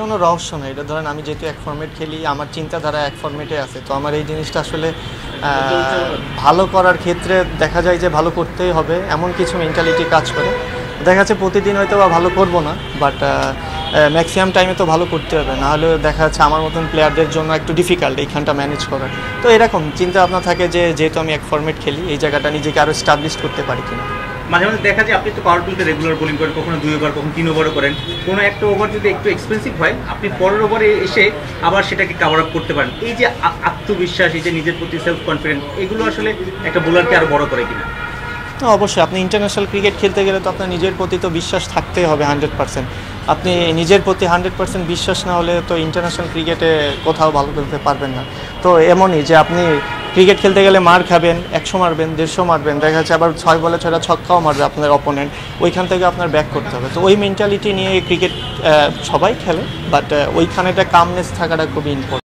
কোনো রহস্য না। এটা ধরেন আমি যেহেতু এক ফরম্যাট খেলি, আমার চিন্তাধারা এক ফরম্যাটে আছে, তো আমার এই জিনিসটা আসলে ভালো করার ক্ষেত্রে দেখা যায় যে ভালো করতেই হবে এমন কিছু মেন্টালিটি কাজ করে। দেখা যাচ্ছে প্রতিদিন হয়তো বা ভালো করবো না, বাট ম্যাক্সিমাম টাইমে তো ভালো করতে হবে, নাহলে দেখা যাচ্ছে আমার মতন প্লেয়ারদের জন্য একটু ডিফিকাল্ট এইখানটা ম্যানেজ করা। তো এরকম চিন্তা ভাবনা থাকে যে যেহেতু আমি এক ফরম্যাট খেলি, এই জায়গাটা নিজেকে আরও স্টাবলিশ করতে পারি কিনা। মাঝে মাঝে দেখা যায় আপনি তো পাওয়ার প্লেতে রেগুলার বোলিং করেন, কখনো 2 ওভার কখনো 3 ওভারও করেন। কোনো একটা ওভার যদি একটু এক্সপেন্সিভ হয়, আপনি পরের ওভারে এসে আবার সেটাকে কাভার আপ করতে পারেন। এই যে আত্মবিশ্বাস, এই যে নিজের প্রতি সেলফ কনফিডেন্স, এগুলো আসলে একটা বোলারকে আরও বড় করে কিনা? তো অবশ্যই আপনি ইন্টারন্যাশনাল ক্রিকেট খেলতে গেলে তো আপনার নিজের প্রতি তো বিশ্বাস থাকতেই হবে 100%। আপনি নিজের প্রতি 100% বিশ্বাস না হলে তো ইন্টারন্যাশনাল ক্রিকেটে কোথাও ভালো খেলতে পারবেন না। তো এমনই যে আপনি ক্রিকেট খেলতে গেলে মার খাবেন, 100 মারবেন, 150 মারবেন, দেখা যাচ্ছে আবার 6 বলে 6টা ছক্কাও মারবে আপনার অপোনেন্ট, ওইখান থেকে আপনার ব্যাক করতে হবে। তো ওই মেন্টালিটি নিয়ে ক্রিকেট সবাই খেলে, বাট ওইখানে একটা কামনেস থাকাটা খুবই ইম্পর্টেন্ট।